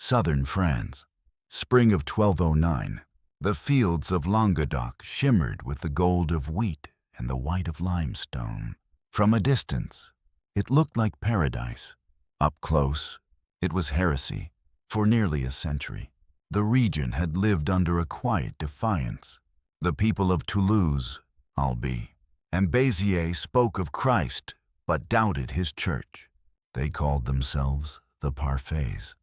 southern France. Spring of 1209. The fields of Languedoc shimmered with the gold of wheat and the white of limestone. From a distance, it looked like paradise. Up close, it was heresy. For nearly a century, the region had lived under a quiet defiance. The people of Toulouse, Albi, and Béziers spoke of Christ but doubted his church. They called themselves the parfaits,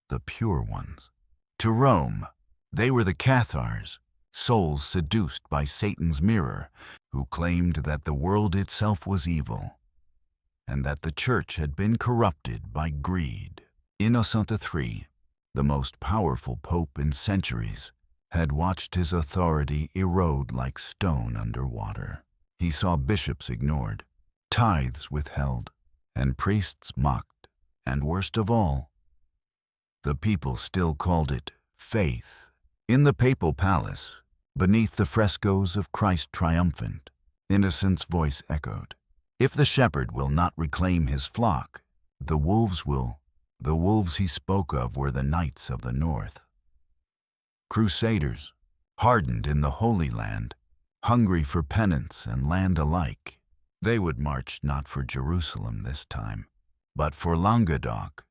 the pure ones. To Rome, they were the Cathars, souls seduced by Satan's mirror, who claimed that the world itself was evil, and that the church had been corrupted by greed. Innocent III, the most powerful pope in centuries, had watched his authority erode like stone under water. He saw bishops ignored, tithes withheld, and priests mocked, and worst of all, the people still called it faith. In the papal palace, beneath the frescoes of Christ triumphant, Innocent's voice echoed, "If the shepherd will not reclaim his flock, the wolves will." The wolves he spoke of were the knights of the north. Crusaders, hardened in the Holy Land, hungry for penance and land alike. They would march not for Jerusalem this time, but for Languedoc.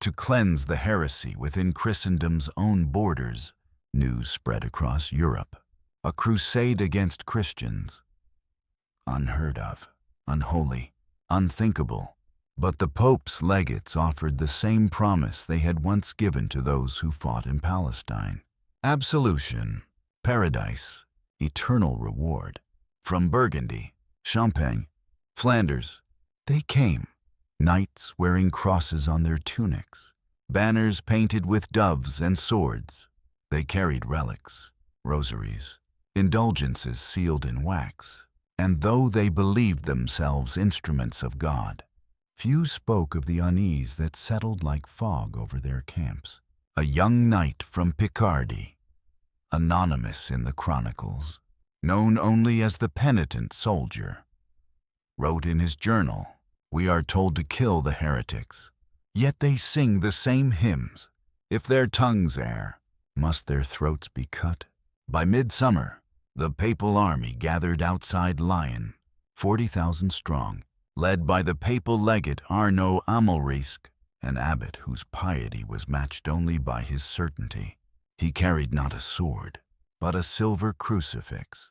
To cleanse the heresy within Christendom's own borders, news spread across Europe. A crusade against Christians. Unheard of, unholy, unthinkable. But the Pope's legates offered the same promise they had once given to those who fought in Palestine. Absolution, paradise, eternal reward. From Burgundy, Champagne, Flanders, they came, knights wearing crosses on their tunics, banners painted with doves and swords. They carried relics, rosaries, indulgences sealed in wax, and though they believed themselves instruments of God, few spoke of the unease that settled like fog over their camps. A young knight from Picardy, anonymous in the chronicles, known only as the penitent soldier, wrote in his journal, "We are told to kill the heretics, yet they sing the same hymns. If their tongues err, must their throats be cut?" By midsummer, the papal army gathered outside Lyon, 40,000 strong, led by the papal legate Arnaud Amalric, an abbot whose piety was matched only by his certainty. He carried not a sword, but a silver crucifix,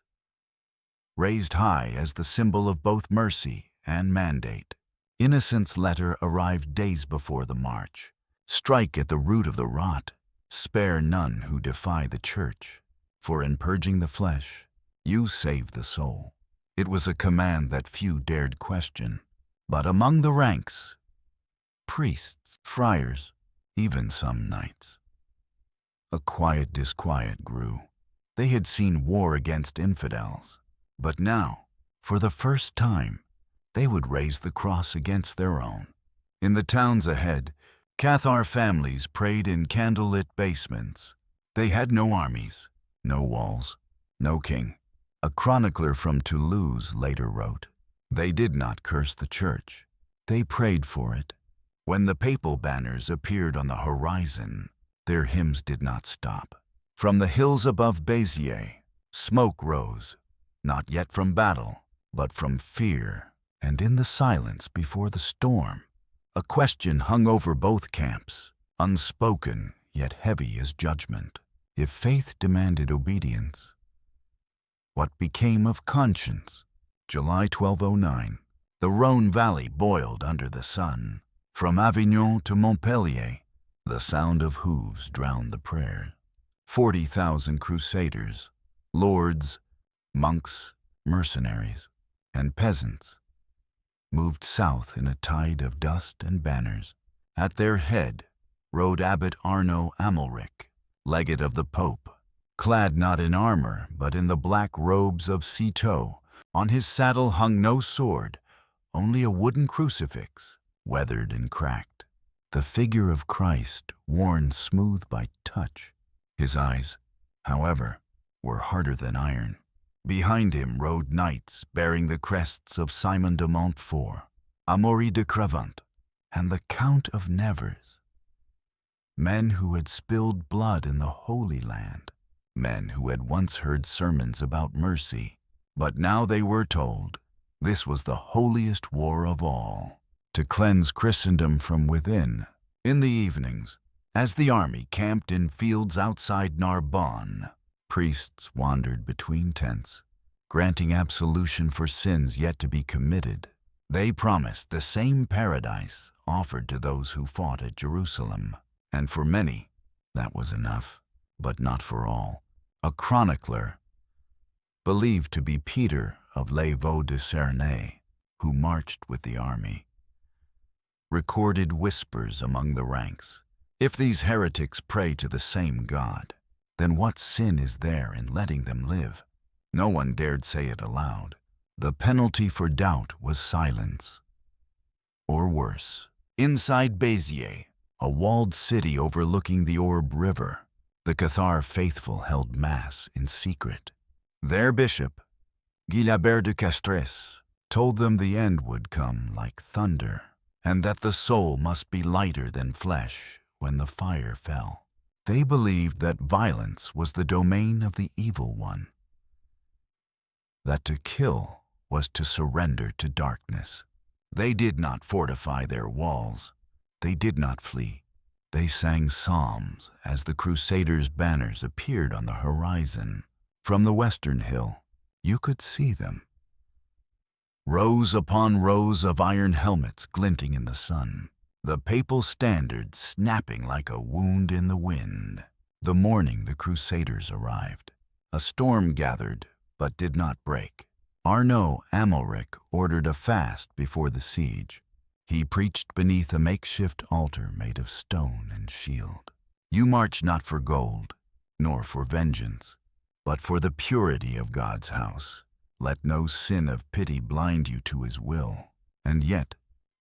raised high as the symbol of both mercy and mandate. Innocent's letter arrived days before the march. "Strike at the root of the rot. Spare none who defy the church. For in purging the flesh, you save the soul." It was a command that few dared question. But among the ranks, priests, friars, even some knights, a quiet disquiet grew. They had seen war against infidels, but now, for the first time, they would raise the cross against their own. In the towns ahead, Cathar families prayed in candlelit basements. They had no armies, no walls, no king. A chronicler from Toulouse later wrote, "They did not curse the church. They prayed for it. When the papal banners appeared on the horizon, their hymns did not stop. From the hills above Bezier, smoke rose, not yet from battle, but from fear. And in the silence before the storm, a question hung over both camps, unspoken yet heavy as judgment. If faith demanded obedience, what became of conscience?" July 1209. The Rhône Valley boiled under the sun. From Avignon to Montpellier, the sound of hooves drowned the prayer. 40,000 crusaders, lords, monks, mercenaries, and peasants moved south in a tide of dust and banners. At their head rode Abbot Arnaud Amalric, legate of the Pope, clad not in armor but in the black robes of Citeaux. On his saddle hung no sword, only a wooden crucifix, weathered and cracked. The figure of Christ worn smooth by touch. His eyes, however, were harder than iron. Behind him rode knights bearing the crests of Simon de Montfort, Amaury de Cravant, and the Count of Nevers. Men who had spilled blood in the Holy Land, men who had once heard sermons about mercy, but now they were told this was the holiest war of all, to cleanse Christendom from within. In the evenings, as the army camped in fields outside Narbonne, priests wandered between tents, granting absolution for sins yet to be committed. They promised the same paradise offered to those who fought at Jerusalem. And for many, that was enough, but not for all. A chronicler, believed to be Peter of Les Vaux de Cernay, who marched with the army, recorded whispers among the ranks. If these heretics pray to the same God, then what sin is there in letting them live? No one dared say it aloud. The penalty for doubt was silence. Or worse, inside Béziers, a walled city overlooking the Orbe River, the Cathar faithful held Mass in secret. Their bishop, Guilabert de Castres, told them the end would come like thunder, and that the soul must be lighter than flesh when the fire fell. They believed that violence was the domain of the evil one, that to kill was to surrender to darkness. They did not fortify their walls. They did not flee. They sang psalms as the Crusaders' banners appeared on the horizon. From the western hill, you could see them. Rows upon rows of iron helmets glinting in the sun, the papal standard snapping like a wound in the wind. The morning the Crusaders arrived. A storm gathered, but did not break. Arnaud Amalric ordered a fast before the siege. He preached beneath a makeshift altar made of stone and shield. You march not for gold, nor for vengeance, but for the purity of God's house. Let no sin of pity blind you to his will. And yet,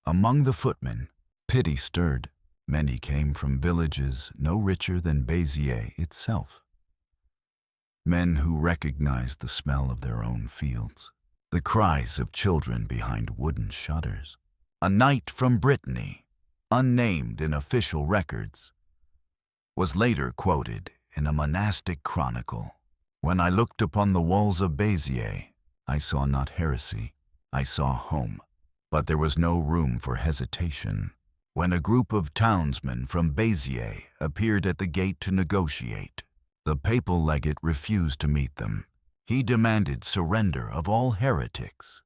among the footmen, pity stirred. Many came from villages no richer than Béziers itself. Men who recognized the smell of their own fields, the cries of children behind wooden shutters. A knight from Brittany, unnamed in official records, was later quoted in a monastic chronicle. When I looked upon the walls of Béziers, I saw not heresy, I saw home, but there was no room for hesitation. When a group of townsmen from Béziers appeared at the gate to negotiate, the papal legate refused to meet them. He demanded surrender of all heretics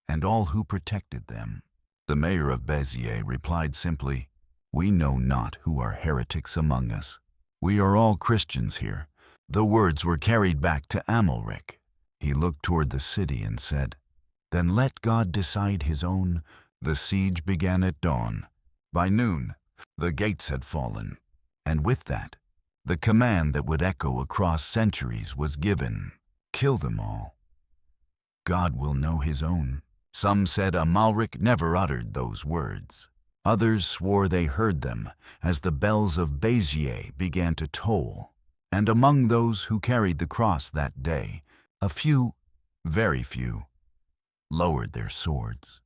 and all who protected them. The mayor of Béziers replied simply, "We know not who are heretics among us. We are all Christians here." The words were carried back to Amalric. He looked toward the city and said, "Then let God decide his own." The siege began at dawn. By noon, the gates had fallen, and with that, the command that would echo across centuries was given: kill them all. God will know his own. Some said Amalric never uttered those words. Others swore they heard them as the bells of Béziers began to toll. And among those who carried the cross that day, a few, very few, lowered their swords,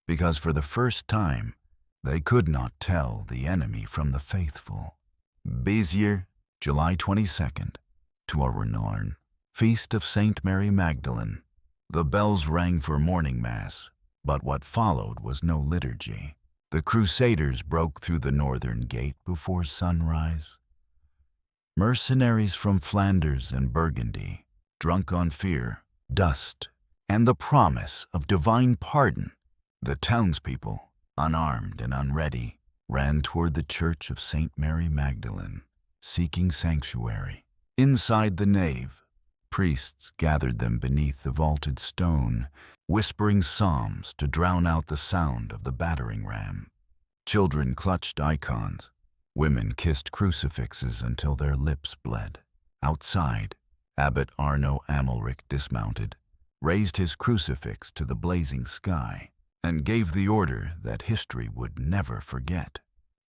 because for the first time they could not tell the enemy from the faithful. Bezier, July 22nd, to a Renorn, Feast of Saint Mary Magdalene. The bells rang for morning mass, but what followed was no liturgy. The Crusaders broke through the northern gate before sunrise. Mercenaries from Flanders and Burgundy, drunk on fear, dust, and the promise of divine pardon, the townspeople, unarmed and unready, ran toward the church of Saint Mary Magdalene, seeking sanctuary. Inside the nave, priests gathered them beneath the vaulted stone, whispering psalms to drown out the sound of the battering ram. Children clutched icons. Women kissed crucifixes until their lips bled. Outside, Abbot Arnaud Amalric dismounted, raised his crucifix to the blazing sky, and gave the order that history would never forget.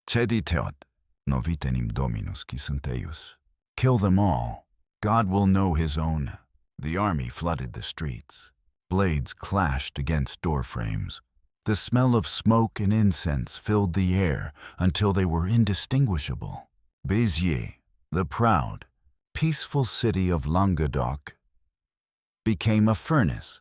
Cediteot novitenim Dominus qui sunt eius. Kill them all. God will know his own. The army flooded the streets. Blades clashed against doorframes. The smell of smoke and incense filled the air until they were indistinguishable. Béziers, the proud, peaceful city of Languedoc, became a furnace.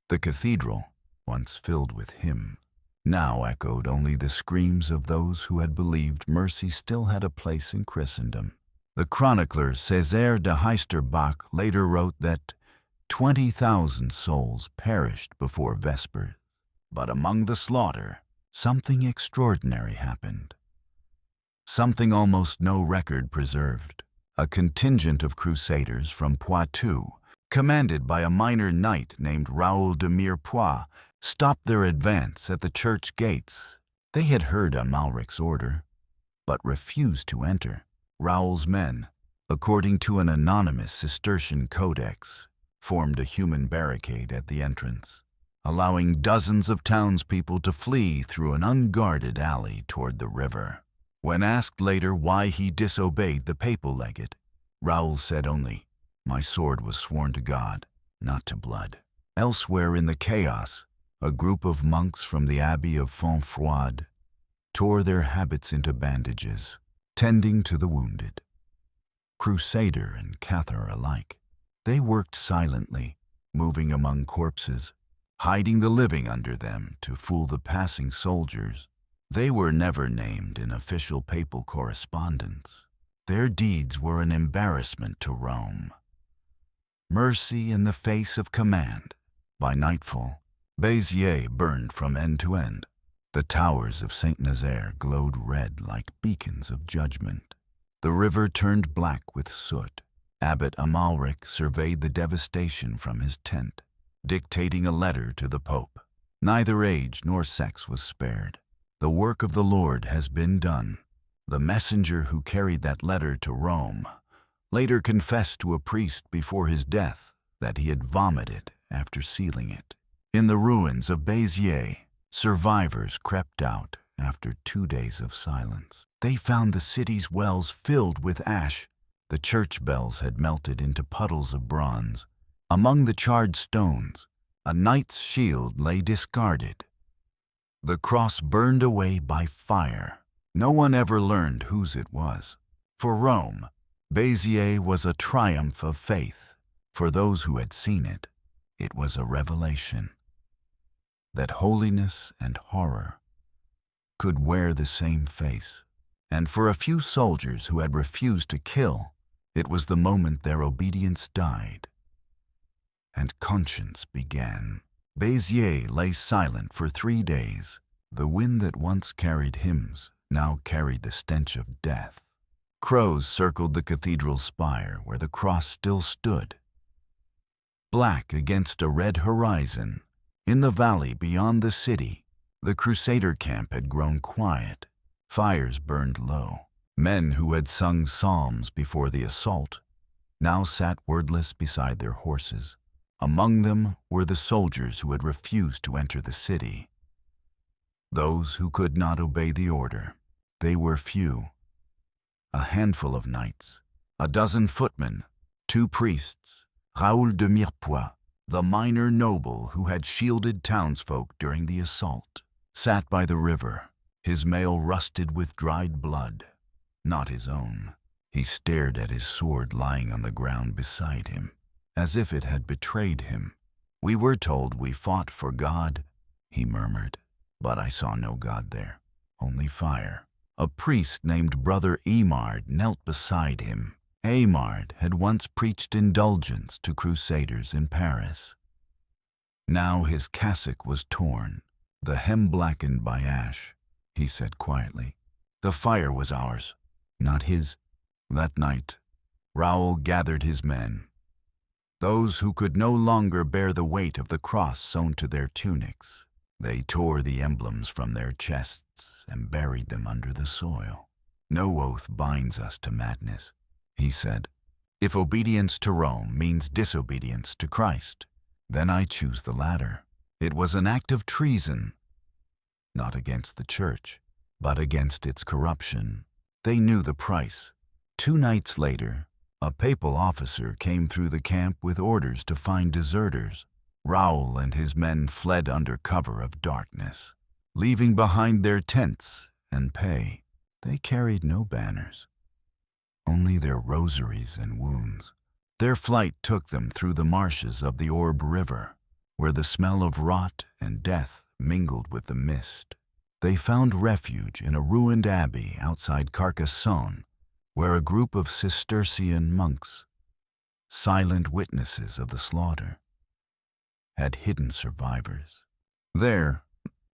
The cathedral, once filled with hymns, now echoed only the screams of those who had believed mercy still had a place in Christendom. The chronicler Crusader de Heisterbach later wrote that 20,000 souls perished before Vespers. But among the slaughter, something extraordinary happened. Something almost no record preserved. A contingent of crusaders from Poitou, commanded by a minor knight named Raoul de Mirepoix, stopped their advance at the church gates. They had heard Amalric's order, but refused to enter. Raoul's men, according to an anonymous Cistercian codex, formed a human barricade at the entrance, allowing dozens of townspeople to flee through an unguarded alley toward the river. When asked later why he disobeyed the papal legate, Raoul said only, "My sword was sworn to God, not to blood." Elsewhere in the chaos, a group of monks from the Abbey of Fontfroide tore their habits into bandages, tending to the wounded. Crusader and Cathar alike, they worked silently, moving among corpses, hiding the living under them to fool the passing soldiers. They were never named in official papal correspondence. Their deeds were an embarrassment to Rome. Mercy in the face of command. By nightfall, Béziers burned from end to end. The towers of Saint Nazaire glowed red like beacons of judgment. The river turned black with soot. Abbot Amalric surveyed the devastation from his tent, dictating a letter to the Pope. Neither age nor sex was spared. The work of the Lord has been done. The messenger who carried that letter to Rome later confessed to a priest before his death that he had vomited after sealing it. In the ruins of Béziers, survivors crept out after 2 days of silence. They found the city's wells filled with ash. The church bells had melted into puddles of bronze. Among the charred stones, a knight's shield lay discarded. The cross burned away by fire. No one ever learned whose it was. For Rome, Béziers was a triumph of faith. For those who had seen it, it was a revelation that holiness and horror could wear the same face. And for a few soldiers who had refused to kill, it was the moment their obedience died and conscience began. Béziers lay silent for 3 days. The wind that once carried hymns now carried the stench of death. Crows circled the cathedral spire where the cross still stood, black against a red horizon. In the valley beyond the city, the Crusader camp had grown quiet. Fires burned low. Men who had sung psalms before the assault now sat wordless beside their horses. Among them were the soldiers who had refused to enter the city. Those who could not obey the order. They were few. A handful of knights, a dozen footmen, 2 priests, Raoul de Mirepoix, the minor noble who had shielded townsfolk during the assault, sat by the river, his mail rusted with dried blood, not his own. He stared at his sword lying on the ground beside him, as if it had betrayed him. "We were told we fought for God," he murmured, "but I saw no God there, only fire." A priest named Brother Emard knelt beside him. Emard had once preached indulgence to crusaders in Paris. Now his cassock was torn, the hem blackened by ash. He said quietly, "The fire was ours, not his." That night, Raoul gathered his men, those who could no longer bear the weight of the cross sewn to their tunics. They tore the emblems from their chests and buried them under the soil. "No oath binds us to madness," he said. "If obedience to Rome means disobedience to Christ, then I choose the latter." It was an act of treason, not against the church, but against its corruption. They knew the price. 2 nights later, a papal officer came through the camp with orders to find deserters. Raoul and his men fled under cover of darkness. leaving behind their tents and pay. They carried no banners, only their rosaries and wounds. Their flight took them through the marshes of the Orbe River, where the smell of rot and death mingled with the mist. They found refuge in a ruined abbey outside Carcassonne, where a group of Cistercian monks, silent witnesses of the slaughter, had hidden survivors. There,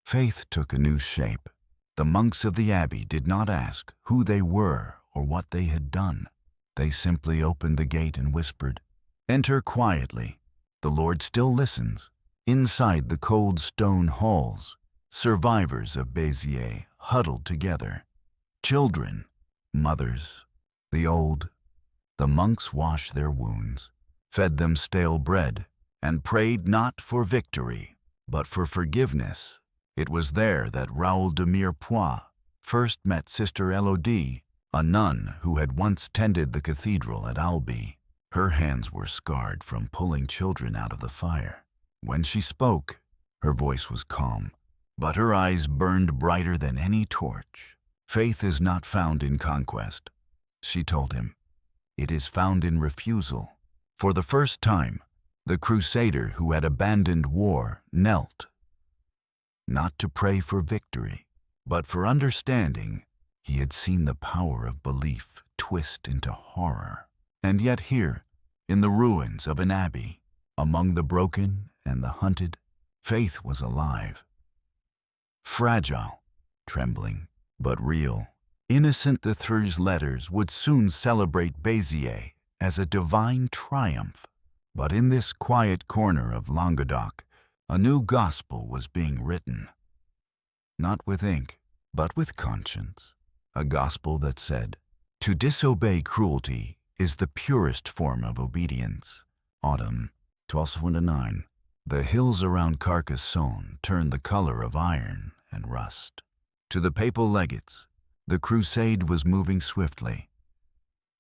faith took a new shape. The monks of the abbey did not ask who they were or what they had done. They simply opened the gate and whispered, "Enter quietly. The Lord still listens." Inside the cold stone halls, survivors of Béziers huddled together. Children, mothers, the old. The monks washed their wounds, fed them stale bread, and prayed not for victory, but for forgiveness. It was there that Raoul de Mirepoix first met Sister Elodie, a nun who had once tended the cathedral at Albi. Her hands were scarred from pulling children out of the fire. When she spoke, her voice was calm, but her eyes burned brighter than any torch. "Faith is not found in conquest," she told him. "It is found in refusal." For the first time, the Crusader who had abandoned war knelt, not to pray for victory, but for understanding. He had seen the power of belief twist into horror. And yet here, in the ruins of an abbey, among the broken and the hunted, faith was alive. Fragile, trembling, but real. Innocent Thru's letters would soon celebrate Béziers as a divine triumph. But in this quiet corner of Languedoc, a new gospel was being written. Not with ink, but with conscience. A gospel that said, "To disobey cruelty is the purest form of obedience." Autumn, 1279. The hills around Carcassonne turned the color of iron and rust. To the papal legates, the crusade was moving swiftly.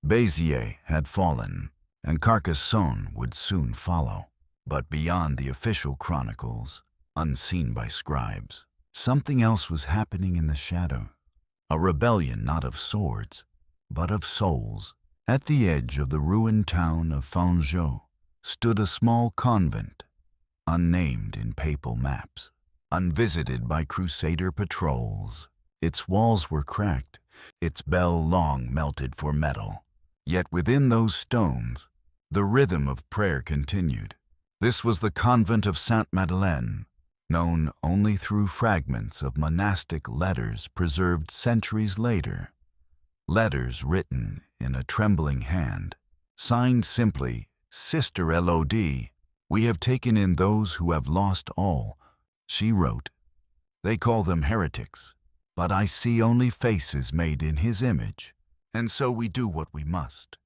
Béziers had fallen, and Carcassonne would soon follow. But beyond the official chronicles, unseen by scribes, something else was happening in the shadow. A rebellion not of swords, but of souls. At the edge of the ruined town of Fangeau stood a small convent, unnamed in papal maps, unvisited by Crusader patrols. Its walls were cracked, its bell long melted for metal. Yet within those stones, the rhythm of prayer continued. This was the convent of Sainte-Madeleine, known only through fragments of monastic letters preserved centuries later. Letters written in a trembling hand, signed simply, "Sister Elodie, we have taken in those who have lost all." She wrote, "They call them heretics, but I see only faces made in His image, and so we do what we must.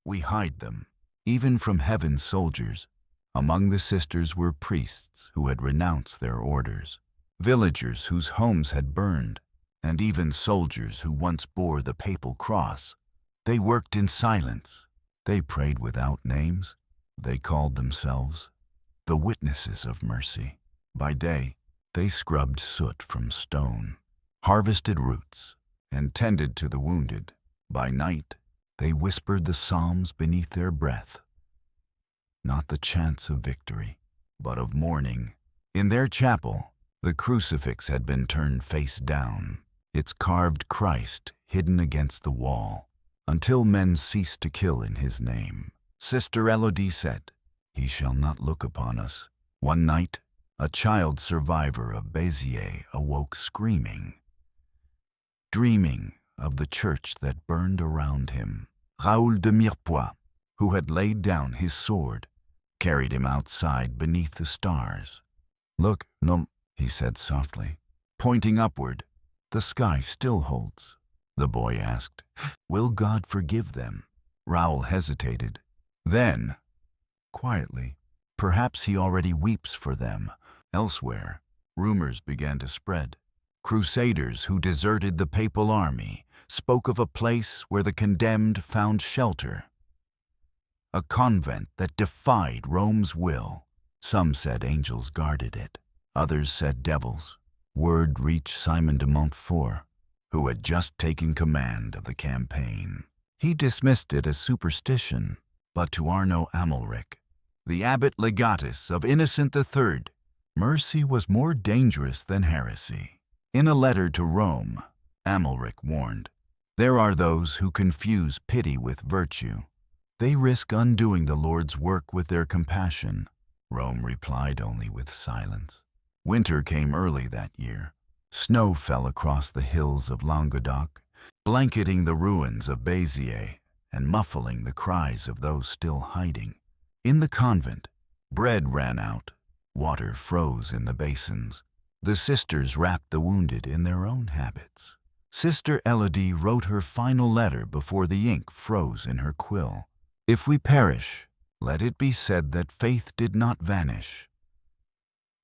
We hide them, even from heaven's soldiers." Among the sisters were priests who had renounced their orders, villagers whose homes had burned, and even soldiers who once bore the papal cross. They worked in silence. They prayed without names. They called themselves the witnesses of mercy. By day, they scrubbed soot from stone, harvested roots, and tended to the wounded. By night, they whispered the psalms beneath their breath. Not the chants of victory, but of mourning. In their chapel, the crucifix had been turned face down, its carved Christ hidden against the wall, until men ceased to kill in His name. Sister Elodie said, "He shall not look upon us." One night, a child survivor of Béziers awoke screaming, dreaming of the church that burned around him. Raoul de Mirepoix, who had laid down his sword, carried him outside beneath the stars. "Look, no," he said softly, pointing upward. "The sky still holds." The boy asked, "Will God forgive them?" Raoul hesitated. Then, quietly, "Perhaps He already weeps for them." Elsewhere, rumors began to spread. Crusaders who deserted the papal army spoke of a place where the condemned found shelter. A convent that defied Rome's will. Some said angels guarded it. Others said devils. word reached Simon de Montfort, who had just taken command of the campaign. He dismissed it as superstition, but to Arnaud Amalric, the abbot legatus of Innocent III, mercy was more dangerous than heresy. In a letter to Rome, Amalric warned, "There are those who confuse pity with virtue. They risk undoing the Lord's work with their compassion." Rome replied only with silence. Winter came early that year. Snow fell across the hills of Languedoc, blanketing the ruins of Béziers and muffling the cries of those still hiding. In the convent, bread ran out, water froze in the basins. The sisters wrapped the wounded in their own habits. Sister Elodie wrote her final letter before the ink froze in her quill. "If we perish, let it be said that faith did not vanish.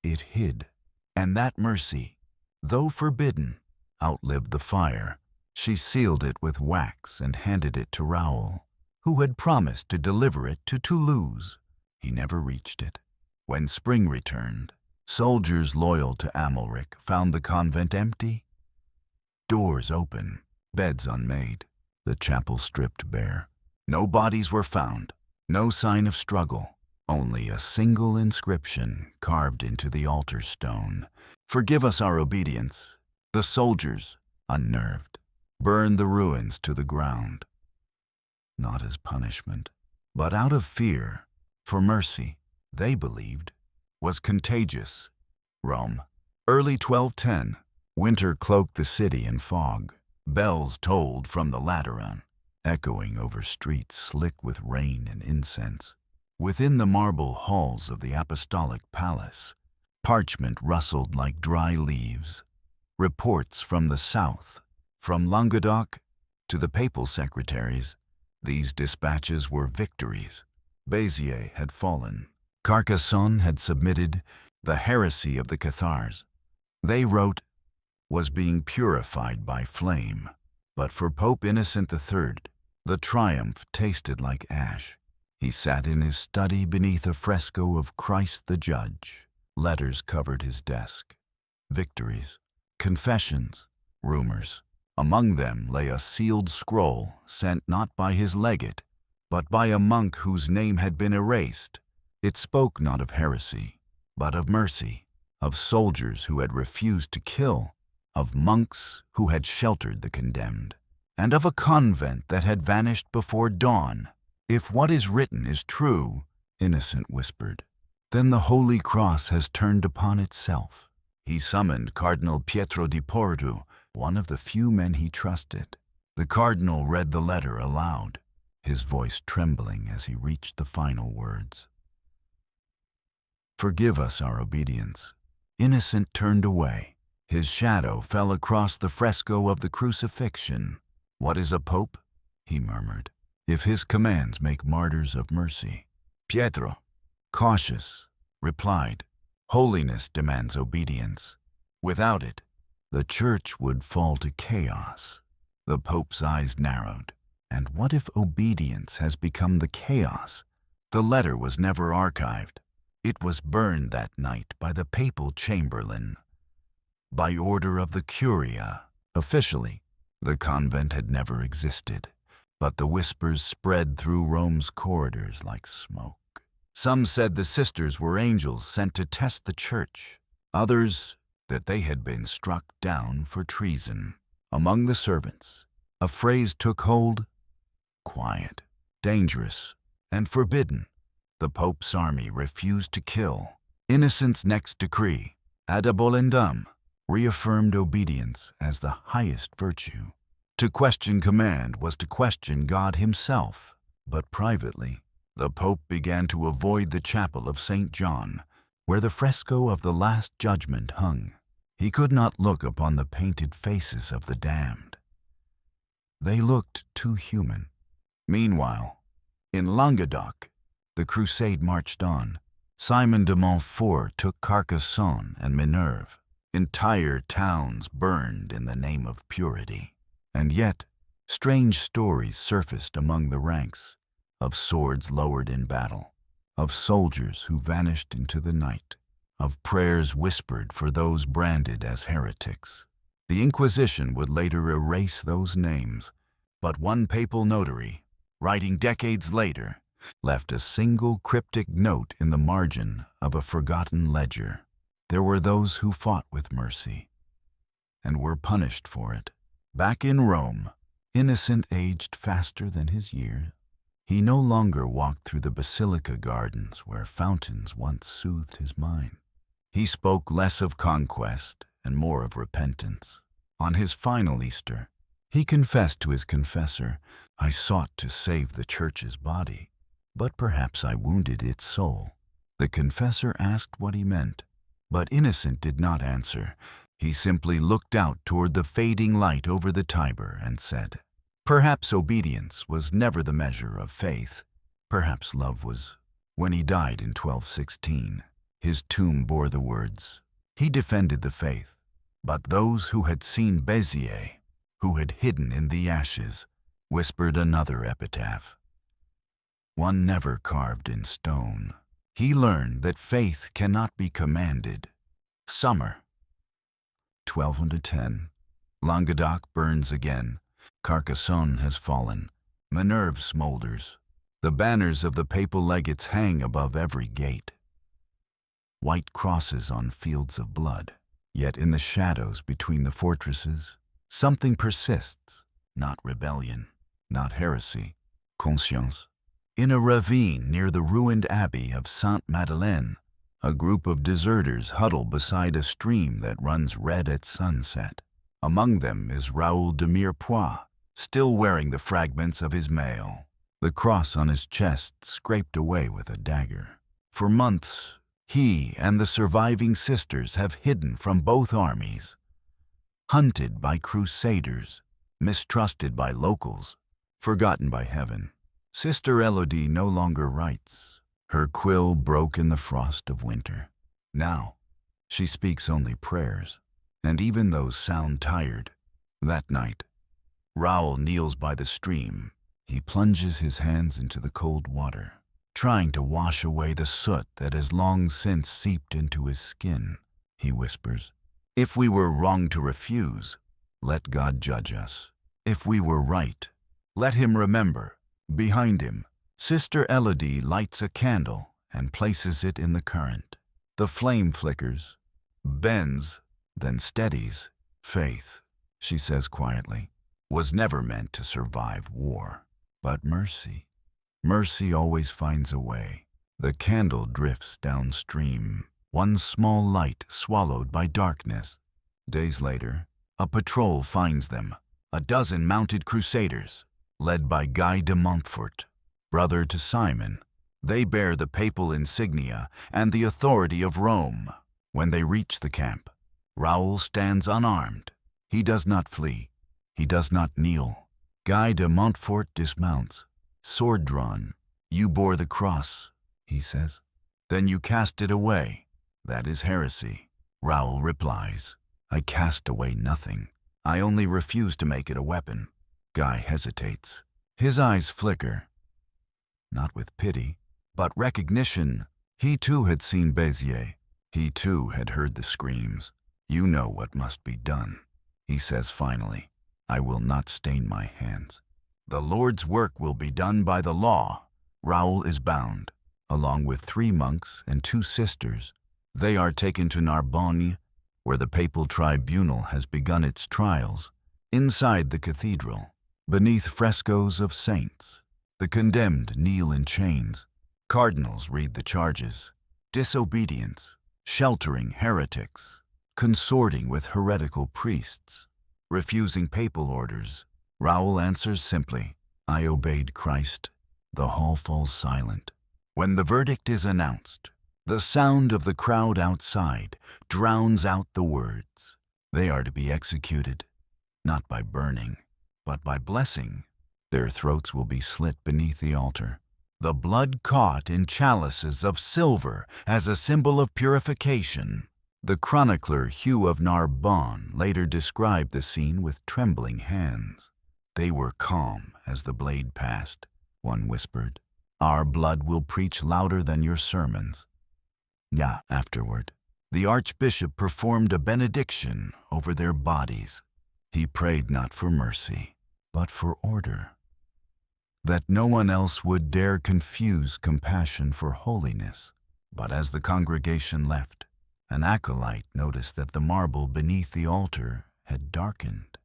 It hid, and that mercy, though forbidden, outlived the fire." She sealed it with wax and handed it to Raoul, who had promised to deliver it to Toulouse. He never reached it. When spring returned, soldiers loyal to Amalric found the convent empty. Doors open, beds unmade, the chapel stripped bare. No bodies were found, no sign of struggle, only a single inscription carved into the altar stone. "Forgive us our obedience." The soldiers, unnerved, burned the ruins to the ground. Not as punishment, but out of fear, for mercy, they believed, was contagious. Rome, early 1210. Winter cloaked the city in fog. Bells tolled from the Lateran, echoing over streets slick with rain and incense. Within the marble halls of the Apostolic Palace, parchment rustled like dry leaves. Reports from the south, from Languedoc to the papal secretaries, these dispatches were victories. Béziers had fallen. Carcassonne had submitted. The heresy of the Cathars, they wrote, was being purified by flame. But for Pope Innocent III, the triumph tasted like ash. He sat in his study beneath a fresco of Christ the Judge. Letters covered his desk. Victories, confessions, rumors. Among them lay a sealed scroll sent not by his legate, but by a monk whose name had been erased. It spoke not of heresy, but of mercy, of soldiers who had refused to kill, of monks who had sheltered the condemned, and of a convent that had vanished before dawn. "If what is written is true," Innocent whispered, "then the Holy Cross has turned upon itself." He summoned Cardinal Pietro di Porto, one of the few men he trusted. The cardinal read the letter aloud, his voice trembling as he reached the final words. "Forgive us our obedience." Innocent turned away. His shadow fell across the fresco of the crucifixion. "What is a pope?" he murmured, "if his commands make martyrs of mercy?" Pietro, cautious, replied, "Holiness demands obedience. Without it, the church would fall to chaos." The pope's eyes narrowed. And what if obedience has become the chaos? The letter was never archived. It was burned that night by the papal chamberlain, by order of the Curia. Officially, the convent had never existed, but the whispers spread through Rome's corridors like smoke. Some said the sisters were angels sent to test the church. Others, that they had been struck down for treason. Among the servants, a phrase took hold: quiet, dangerous, and forbidden. The Pope's army refused to kill. Innocent's next decree, ad abolendam, reaffirmed obedience as the highest virtue. To question command was to question God himself. But privately, the Pope began to avoid the chapel of St. John, where the fresco of the Last Judgment hung. He could not look upon the painted faces of the damned. They looked too human. Meanwhile, in Languedoc, the crusade marched on. Simon de Montfort took Carcassonne and Minerve. Entire towns burned in the name of purity. And yet, strange stories surfaced among the ranks, of swords lowered in battle, of soldiers who vanished into the night, of prayers whispered for those branded as heretics. The Inquisition would later erase those names, but one papal notary, writing decades later, left a single cryptic note in the margin of a forgotten ledger. There were those who fought with mercy and were punished for it. Back in Rome, Innocent aged faster than his years. He no longer walked through the basilica gardens where fountains once soothed his mind. He spoke less of conquest and more of repentance. On his final Easter, he confessed to his confessor, "I sought to save the church's body, but perhaps I wounded its soul." The confessor asked what he meant, but Innocent did not answer. He simply looked out toward the fading light over the Tiber and said, "Perhaps obedience was never the measure of faith. Perhaps love was." When he died in 1216, his tomb bore the words, "He defended the faith, but those who had seen Bezier, who had hidden in the ashes, whispered another epitaph. One never carved in stone. He learned that faith cannot be commanded." Summer 1210. Languedoc burns again. Carcassonne has fallen. Minerve smolders. The banners of the papal legates hang above every gate. White crosses on fields of blood. Yet in the shadows between the fortresses, something persists, not rebellion, not heresy, conscience. In a ravine near the ruined abbey of Sainte-Madeleine, a group of deserters huddle beside a stream that runs red at sunset. Among them is Raoul de Mirepoix, still wearing the fragments of his mail, the cross on his chest scraped away with a dagger. For months, he and the surviving sisters have hidden from both armies, hunted by Crusaders, mistrusted by locals, forgotten by heaven. Sister Elodie no longer writes. Her quill broke in the frost of winter. Now, she speaks only prayers, and even those sound tired. That night, Raoul kneels by the stream. He plunges his hands into the cold water, trying to wash away the soot that has long since seeped into his skin. He whispers, "If we were wrong to refuse, let God judge us. If we were right, let him remember." Behind him, Sister Elodie lights a candle and places it in the current. The flame flickers, bends, then steadies. "Faith," she says quietly, "was never meant to survive war. But mercy, mercy always finds a way." The candle drifts downstream, one small light swallowed by darkness. Days later, a patrol finds them, a dozen mounted crusaders, led by Guy de Montfort, brother to Simon. They bear the papal insignia and the authority of Rome. When they reach the camp, Raoul stands unarmed. He does not flee. He does not kneel. Guy de Montfort dismounts, sword drawn. "You bore the cross," he says. "Then you cast it away. That is heresy." Raoul replies, "I cast away nothing. I only refuse to make it a weapon." Guy hesitates. His eyes flicker, not with pity, but recognition. He too had seen Béziers. He too had heard the screams. "You know what must be done," he says finally. "I will not stain my hands. The Lord's work will be done by the law." Raoul is bound, along with 3 monks and 2 sisters. They are taken to Narbonne, where the papal tribunal has begun its trials. Inside the cathedral, beneath frescoes of saints, the condemned kneel in chains. Cardinals read the charges: disobedience, sheltering heretics, consorting with heretical priests, refusing papal orders. Raoul answers simply, "I obeyed Christ." The hall falls silent. When the verdict is announced, the sound of the crowd outside drowns out the words. They are to be executed, not by burning, but by blessing. Their throats will be slit beneath the altar. The blood caught in chalices of silver as a symbol of purification. The chronicler Hugh of Narbonne later described the scene with trembling hands. "They were calm as the blade passed," one whispered. "Our blood will preach louder than your sermons." Yeah, afterward, The archbishop performed a benediction over their bodies. He prayed not for mercy, but for order, that no one else would dare confuse compassion for holiness. But as the congregation left, an acolyte noticed that the marble beneath the altar had darkened,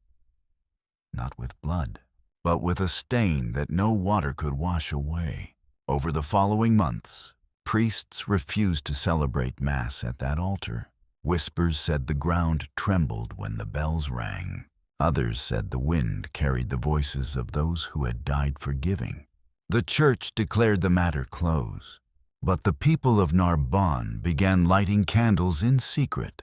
not with blood, but with a stain that no water could wash away. Over the following months, priests refused to celebrate Mass at that altar. Whispers said the ground trembled when the bells rang. Others said the wind carried the voices of those who had died forgiving. The church declared the matter closed, but the people of Narbonne began lighting candles in secret,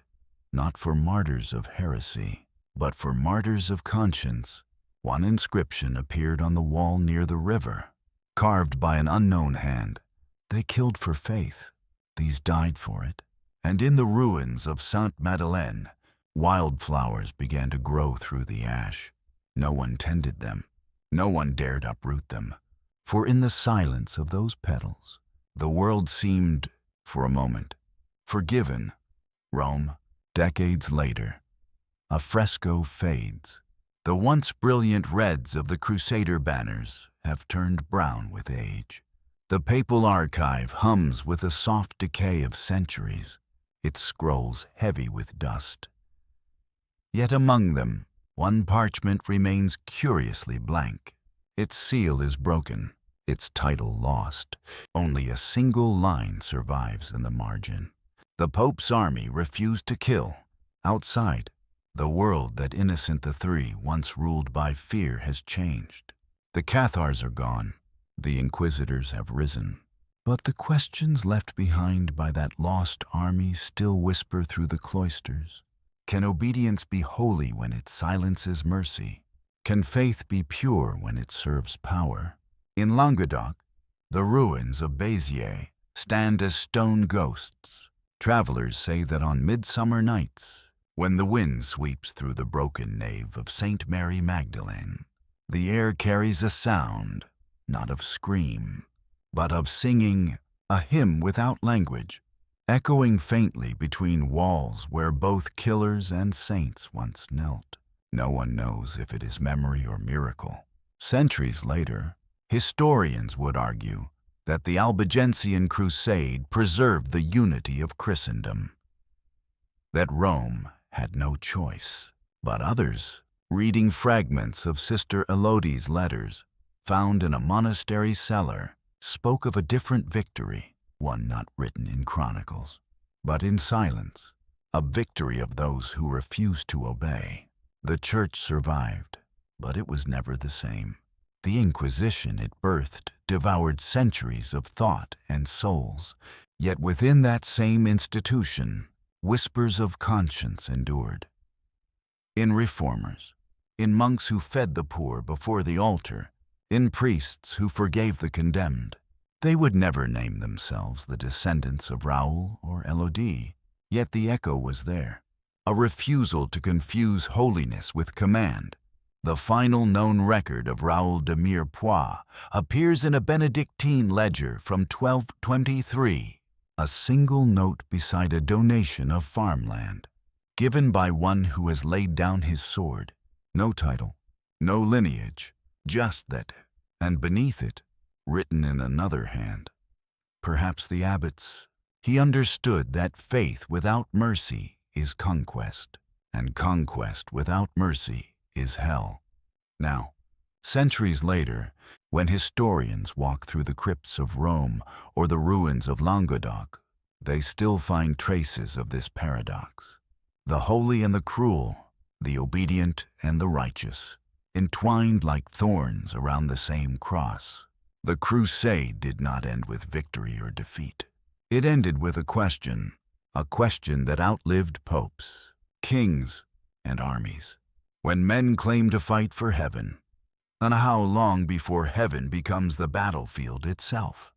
not for martyrs of heresy, but for martyrs of conscience. One inscription appeared on the wall near the river, carved by an unknown hand. They killed for faith. These died for it. And in the ruins of Sainte-Madeleine, wildflowers began to grow through the ash. No one tended them. No one dared uproot them. For in the silence of those petals, the world seemed, for a moment, forgiven. Rome, decades later. A fresco fades. The once brilliant reds of the Crusader banners have turned brown with age. The papal archive hums with the soft decay of centuries, its scrolls heavy with dust. Yet among them, one parchment remains curiously blank. Its seal is broken, its title lost. Only a single line survives in the margin. The Pope's army refused to kill. Outside, the world that Innocent III once ruled by fear has changed. The Cathars are gone. The Inquisitors have risen. But the questions left behind by that lost army still whisper through the cloisters. Can obedience be holy when it silences mercy? Can faith be pure when it serves power? In Languedoc, the ruins of Béziers stand as stone ghosts. Travelers say that on midsummer nights, when the wind sweeps through the broken nave of Saint Mary Magdalene, the air carries a sound, not of scream, but of singing, a hymn without language, echoing faintly between walls where both killers and saints once knelt. No one knows if it is memory or miracle. Centuries later, historians would argue that the Albigensian Crusade preserved the unity of Christendom, that Rome had no choice. But others, reading fragments of Sister Elodie's letters found in a monastery cellar, spoke of a different victory, one not written in chronicles, but in silence, a victory of those who refused to obey. The Church survived, but it was never the same. The Inquisition it birthed devoured centuries of thought and souls, yet within that same institution, whispers of conscience endured. In reformers, in monks who fed the poor before the altar, in priests who forgave the condemned, they would never name themselves the descendants of Raoul or Elodie, yet the echo was there, a refusal to confuse holiness with command. The final known record of Raoul de Mirepoix appears in a Benedictine ledger from 1223, a single note beside a donation of farmland, given by one who has laid down his sword. No title, no lineage, just that, and beneath it, written in another hand, perhaps the abbot's, he understood that faith without mercy is conquest, and conquest without mercy is hell. Now, centuries later, when historians walk through the crypts of Rome or the ruins of Languedoc, they still find traces of this paradox. The holy and the cruel, the obedient and the righteous, entwined like thorns around the same cross. The crusade did not end with victory or defeat. It ended with a question that outlived popes, kings, and armies. When men claim to fight for heaven, and how long before heaven becomes the battlefield itself?